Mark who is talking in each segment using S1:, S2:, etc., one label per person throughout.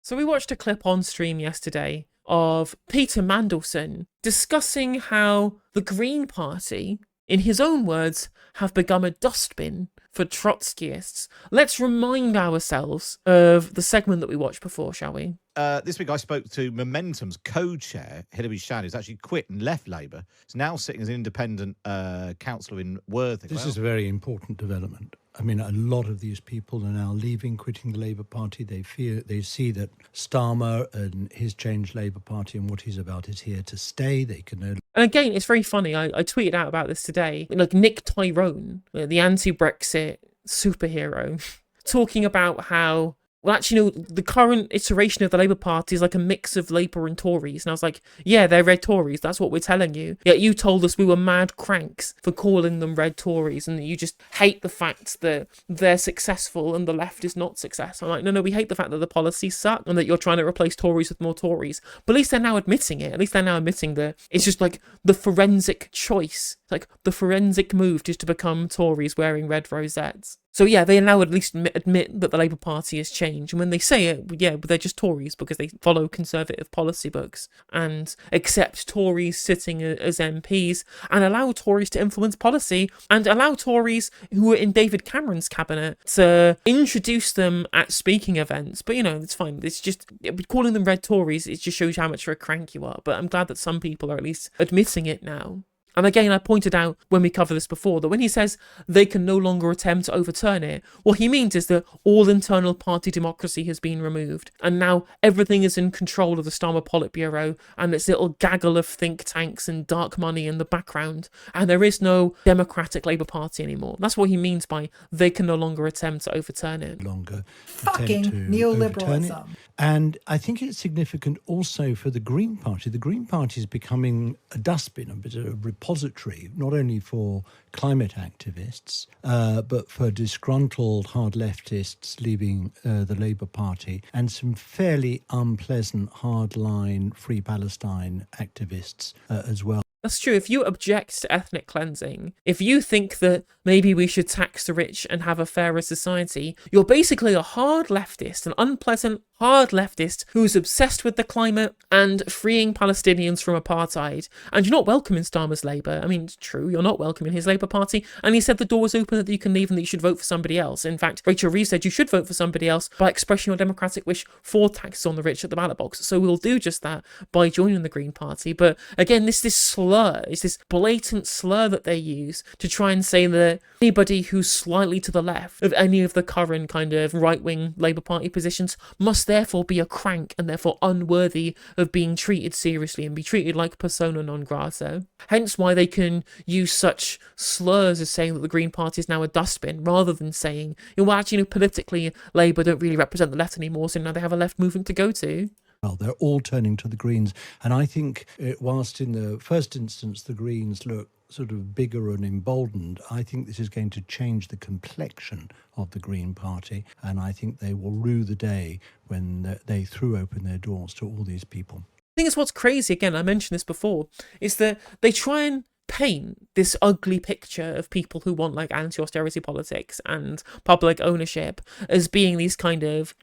S1: So we watched a clip on stream yesterday of Peter Mandelson discussing how the Green Party, in his own words, have become a dustbin for Trotskyists. Let's remind ourselves of the segment that we watched before, shall we?
S2: This week I spoke to Momentum's co-chair, Hilary Shand, who's actually quit and left Labour. He's now sitting as an independent councillor in Worthing.
S3: This is a very important development. I mean, a lot of these people are now leaving, quitting the Labour Party. They see that Starmer and his changed Labour Party and what he's about is here to stay. They can no.
S1: And again, it's very funny. I tweeted out about this today. Like Nick Tyrone, the anti-Brexit superhero, talking about how, well, actually, no, the current iteration of the Labour Party is like a mix of Labour and Tories. And I was like, yeah, they're red Tories. That's what we're telling you. Yet you told us we were mad cranks for calling them red Tories and that you just hate the fact that they're successful and the left is not successful. I'm like, no, we hate the fact that the policies suck and that you're trying to replace Tories with more Tories. But at least they're now admitting it. At least they're now admitting that it's just like the forensic choice, like the forensic move just to become Tories wearing red rosettes. So yeah, they now at least admit that the Labour Party has changed. And when they say it, yeah, but they're just Tories because they follow conservative policy books and accept Tories sitting as MPs and allow Tories to influence policy and allow Tories who were in David Cameron's cabinet to introduce them at speaking events. But, you know, it's fine. It's just calling them red Tories, it just shows you how much of a crank you are. But I'm glad that some people are at least admitting it now. And again, I pointed out when we covered this before that when he says they can no longer attempt to overturn it, what he means is that all internal party democracy has been removed. And now everything is in control of the Starmer Politburo and its little gaggle of think tanks and dark money in the background. And there is no democratic Labour Party anymore. That's what he means by they can no longer attempt to overturn it.
S3: Longer
S4: fucking neoliberalism.
S3: And I think it's significant also for the Green Party. The Green Party is becoming a dustbin, a bit of a repository, not only for climate activists, but for disgruntled hard leftists leaving the Labour Party and some fairly unpleasant hardline Free Palestine activists as well.
S1: That's true. If you object to ethnic cleansing, if you think that maybe we should tax the rich and have a fairer society, you're basically a hard leftist, an unpleasant hard leftist who's obsessed with the climate and freeing Palestinians from apartheid. And you're not welcome in Starmer's Labour. I mean, it's true, you're not welcome in his Labour Party. And he said the door was open that you can leave and that you should vote for somebody else. In fact, Rachel Reeves said you should vote for somebody else by expressing your democratic wish for taxes on the rich at the ballot box. So we'll do just that by joining the Green Party. But again, this slur, it's this blatant slur that they use to try and say that anybody who's slightly to the left of any of the current kind of right-wing Labour Party positions must therefore be a crank and therefore unworthy of being treated seriously and be treated like persona non grata. Hence why they can use such slurs as saying that the Green Party is now a dustbin rather than saying, well, actually, politically, Labour don't really represent the left anymore, so now they have a left movement to go to.
S3: Well, they're all turning to the Greens. And I think whilst in the first instance the Greens look sort of bigger and emboldened, I think this is going to change the complexion of the Green Party. And I think they will rue the day when they threw open their doors to all these people.
S1: I think it's what's crazy, again, I mentioned this before, is that they try and paint this ugly picture of people who want like anti-austerity politics and public ownership as being these kind of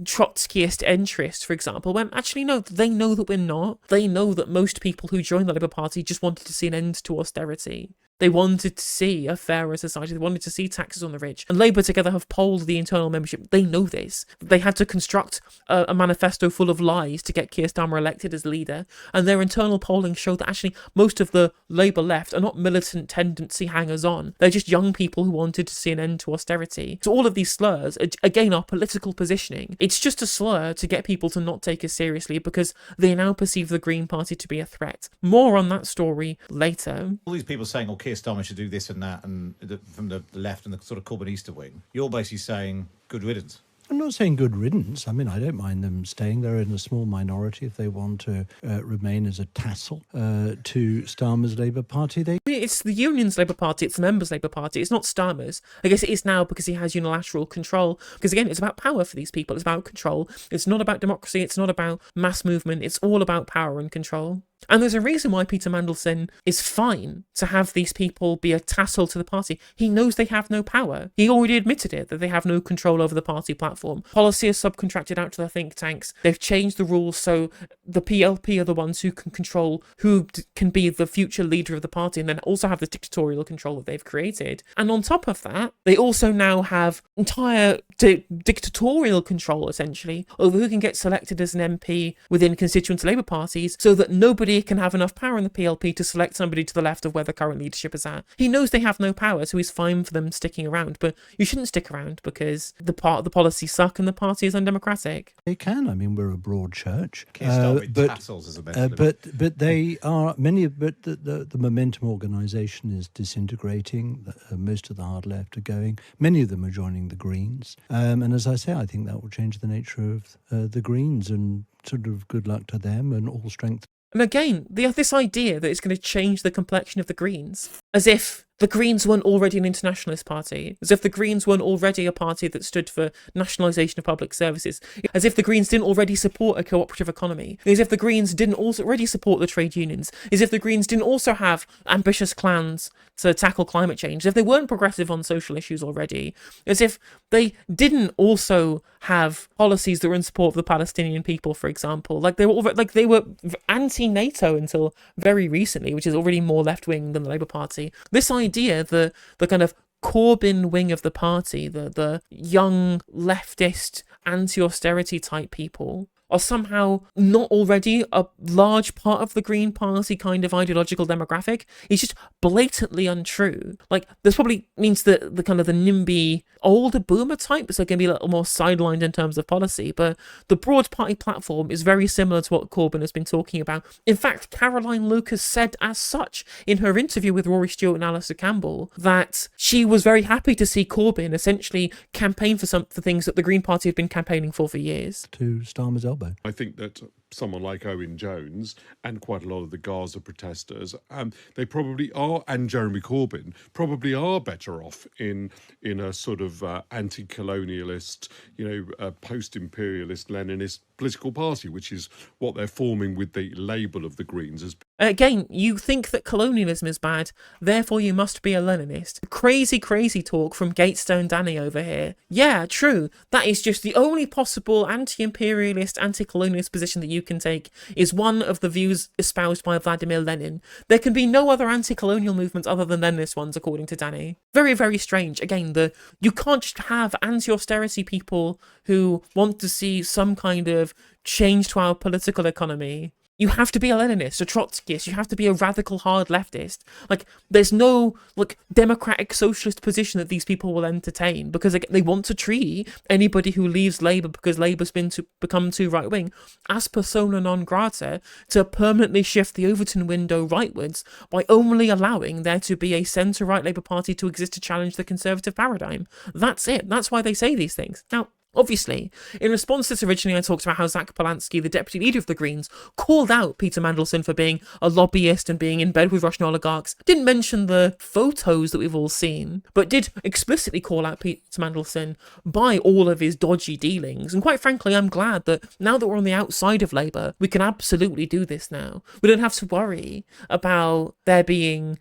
S1: Trotskyist entrists, for example, when actually no, they know that we're not. They know that most people who joined the Labour Party just wanted to see an end to austerity. They wanted to see a fairer society. They wanted to see taxes on the rich. And Labour together have polled the internal membership. They know this. They had to construct a manifesto full of lies to get Keir Starmer elected as leader. And their internal polling showed that actually most of the Labour left are not militant tendency hangers-on. They're just young people who wanted to see an end to austerity. So all of these slurs, again, are political positioning. It's just a slur to get people to not take us seriously because they now perceive the Green Party to be a threat. More on that story later.
S2: All these people saying, Keir Starmer should do this and that, and from the left and the sort of Corbynista wing, you're basically saying good riddance.
S3: I'm not saying good riddance. I mean, I don't mind them staying. They're in a small minority if they want to remain as a tassel to Starmer's Labour Party.
S1: It's the Union's Labour Party, it's the members' Labour Party, it's not Starmer's. I guess it is now because he has unilateral control. Because again, it's about power for these people, it's about control. It's not about democracy, it's not about mass movement, it's all about power and control. And there's a reason why Peter Mandelson is fine to have these people be a tassel to the party. He knows they have no power. He already admitted it, that they have no control over the party platform. Policy is subcontracted out to the think tanks. They've changed the rules so the PLP are the ones who can control who can be the future leader of the party, and then also have the dictatorial control that they've created. And on top of that, they also now have entire dictatorial control, essentially, over who can get selected as an MP within constituent Labour parties, so that nobody can have enough power in the PLP to select somebody to the left of where the current leadership is at. He knows they have no power, so he's fine for them sticking around, but you shouldn't stick around because the policies suck and the party is undemocratic.
S3: They can. I mean, we're a broad church.
S2: Tassels as a
S3: but they are but the Momentum organisation is disintegrating. Most of the hard left are going. Many of them are joining the Greens. And as I say, I think that will change the nature of the Greens, and sort of good luck to them and all strength.
S1: And again, this idea that it's going to change the complexion of the Greens, as if the Greens weren't already an internationalist party, as if the Greens weren't already a party that stood for nationalisation of public services, as if the Greens didn't already support a cooperative economy, as if the Greens didn't also already support the trade unions, as if the Greens didn't also have ambitious plans to tackle climate change, as if they weren't progressive on social issues already, as if they didn't also have policies that were in support of the Palestinian people, for example. They were anti-NATO until very recently, which is already more left-wing than the Labour Party. This idea, the kind of Corbyn wing of the party, the young leftist anti-austerity type people, are somehow not already a large part of the Green Party kind of ideological demographic. It's just blatantly untrue. This probably means that the kind of the NIMBY older boomer types are going to be a little more sidelined in terms of policy, but the broad party platform is very similar to what Corbyn has been talking about. In fact, Caroline Lucas said as such in her interview with Rory Stewart and Alistair Campbell that she was very happy to see Corbyn essentially campaign for things that the Green Party had been campaigning for years.
S3: To Starmer's elbow.
S5: I think that someone like Owen Jones and quite a lot of the Gaza protesters, they probably are, and Jeremy Corbyn, probably are better off in a sort of anti-colonialist, post-imperialist Leninist political party, which is what they're forming with the label of the Greens as.
S1: Again, you think that colonialism is bad, therefore you must be a Leninist. Crazy, crazy talk from Gatestone Danny over here. Yeah, true. That is just the only possible anti-imperialist, anti-colonialist position that you can take is one of the views espoused by Vladimir Lenin. There can be no other anti-colonial movements other than Leninist ones, according to Danny. Very, very strange. Again, you can't just have anti-austerity people who want to see some kind of change to our political economy. You have to be a Leninist, a Trotskyist, you have to be a radical hard leftist. There's no, democratic socialist position that these people will entertain, because they want to treat anybody who leaves Labour because Labour's become too right-wing as persona non grata, to permanently shift the Overton window rightwards by only allowing there to be a centre-right Labour Party to exist to challenge the Conservative paradigm. That's it. That's why they say these things. Now, obviously, in response to this, originally I talked about how Zack Polanski, the deputy leader of the Greens, called out Peter Mandelson for being a lobbyist and being in bed with Russian oligarchs. Didn't mention the photos that we've all seen, but did explicitly call out Peter Mandelson by all of his dodgy dealings. And quite frankly, I'm glad that now that we're on the outside of Labour, we can absolutely do this now. We don't have to worry about there being,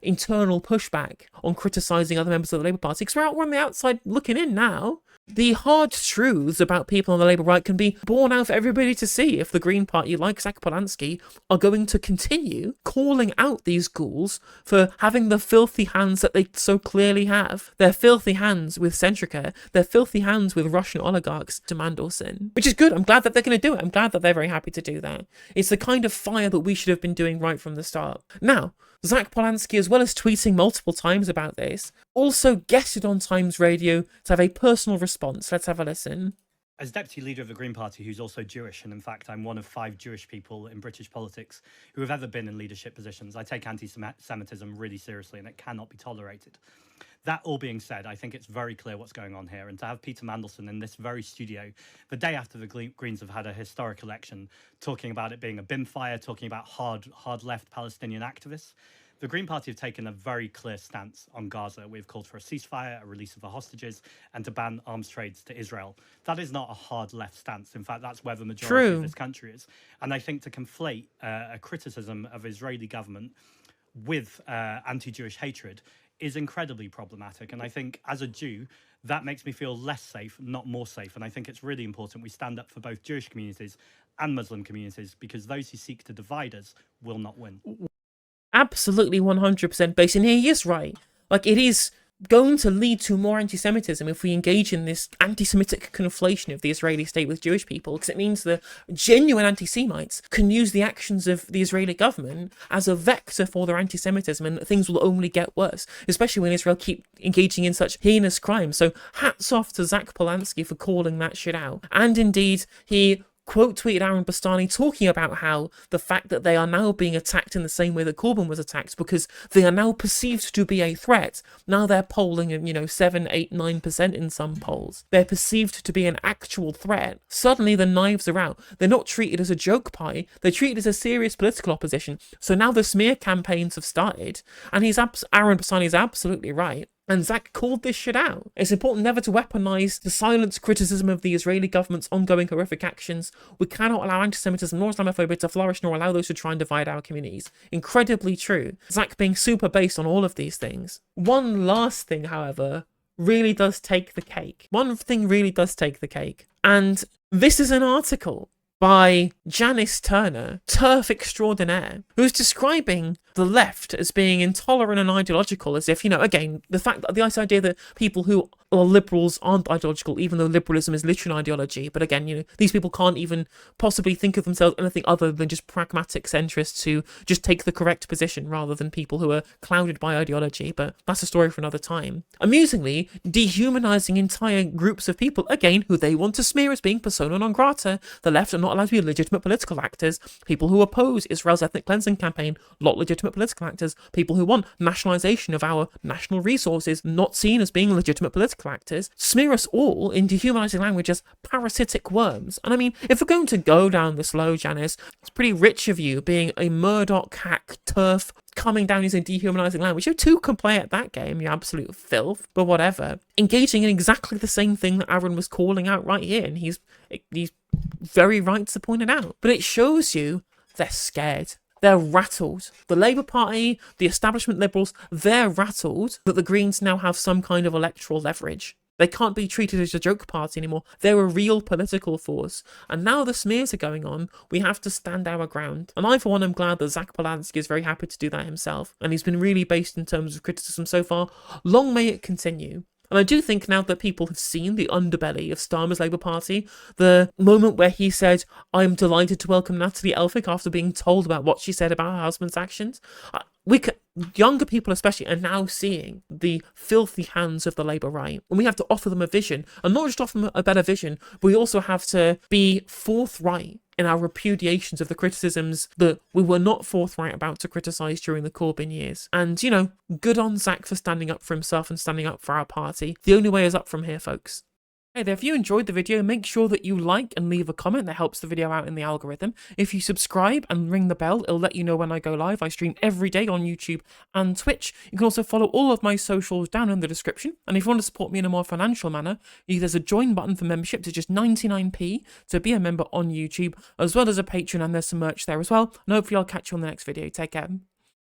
S1: internal pushback on criticising other members of the Labour Party, because we're on the outside looking in now. The hard truths about people on the Labour right can be borne out for everybody to see if the Green Party, like Zack Polanski, are going to continue calling out these ghouls for having the filthy hands that they so clearly have. Their filthy hands with Centrica, their filthy hands with Russian oligarchs to Mandelson. Which is good. I'm glad that they're going to do it. I'm glad that they're very happy to do that. It's the kind of fire that we should have been doing right from the start. Now, Zack Polanski, as well as tweeting multiple times about this, also guested on Times Radio to have a personal response. Let's have a listen.
S6: As deputy leader of the Green Party, who's also Jewish, and in fact I'm one of 5 Jewish people in British politics who have ever been in leadership positions, I take anti-Semitism really seriously, and it cannot be tolerated. That all being said, I think it's very clear what's going on here, and to have Peter Mandelson in this very studio the day after the Greens have had a historic election, talking about it being a bin fire, talking about hard left Palestinian activists, The Green Party have taken a very clear stance on Gaza. We've called for a ceasefire, a release of the hostages, and to ban arms trades to Israel. That is not a hard left stance. In fact, that's where the majority of this country is. And I think to conflate a criticism of Israeli government with anti-Jewish hatred is incredibly problematic. And I think as a Jew, that makes me feel less safe, not more safe. And I think it's really important we stand up for both Jewish communities and Muslim communities, because those who seek to divide us will not win.
S1: Absolutely 100% based. And he is right. Like, it is going to lead to more anti-Semitism if we engage in this anti-Semitic conflation of the Israeli state with Jewish people, because it means that genuine anti-Semites can use the actions of the Israeli government as a vector for their anti-Semitism, and things will only get worse, especially when Israel keep engaging in such heinous crimes. So hats off to Zack Polanski for calling that shit out. And indeed, he quote tweeted Aaron Bastani talking about how the fact that they are now being attacked in the same way that Corbyn was attacked, because they are now perceived to be a threat. Now they're polling at, 7, 8, 9% in some polls. They're perceived to be an actual threat. Suddenly the knives are out. They're not treated as a joke pie. They're treated as a serious political opposition. So now the smear campaigns have started, and Aaron Bastani is absolutely right. And Zack called this shit out. It's important never to weaponize the silence criticism of the Israeli government's ongoing horrific actions. We cannot allow anti-Semitism nor Islamophobia to flourish, nor allow those to try and divide our communities. Incredibly true. Zack being super based on all of these things. One last thing, however, really does take the cake. One thing really does take the cake. And this is an article by Janice Turner, TERF extraordinaire, who's describing the left as being intolerant and ideological, as if, again, the idea that people who are liberals aren't ideological, even though liberalism is literally an ideology. But again, these people can't even possibly think of themselves anything other than just pragmatic centrists who just take the correct position rather than people who are clouded by ideology. But that's a story for another time. Amusingly, dehumanizing entire groups of people, again, who they want to smear as being persona non grata. The left are not allowed to be legitimate political actors. People who oppose Israel's ethnic cleansing campaign, not legitimate political actors. People who want nationalization of our national resources, not seen as being legitimate political actors. Smear us all in dehumanizing language as parasitic worms. And I mean, if we're going to go down this low, Janice, it's pretty rich of you being a Murdoch hack TERF coming down using dehumanizing language. You too can play at that game, you absolute filth, but whatever. Engaging in exactly the same thing that Aaron was calling out right here, and he's very right to point it out. But it shows you they're scared. They're rattled. The Labour Party, the establishment Liberals, they're rattled that the Greens now have some kind of electoral leverage. They can't be treated as a joke party anymore. They're a real political force. And now the smears are going on, we have to stand our ground. And I, for one, am glad that Zack Polanski is very happy to do that himself. And he's been really based in terms of criticism so far. Long may it continue. And I do think now that people have seen the underbelly of Starmer's Labour Party, the moment where he said, "I'm delighted to welcome Natalie Elphicke," after being told about what she said about her husband's actions, younger people especially are now seeing the filthy hands of the Labour right. And we have to offer them a vision. And not just offer them a better vision, but we also have to be forthright in our repudiations of the criticisms that we were not forthright about to criticise during the Corbyn years. And, good on Zack for standing up for himself and standing up for our party. The only way is up from here, folks. Hey there, if you enjoyed the video, make sure that you like and leave a comment. That helps the video out in the algorithm. If you subscribe and ring the bell, it'll let you know when I go live. I stream every day on YouTube and Twitch. You can also follow all of my socials down in the description. And if you want to support me in a more financial manner, there's a join button for membership to just 99p to be a member on YouTube, as well as a Patreon, and there's some merch there as well. And hopefully I'll catch you on the next video. Take care.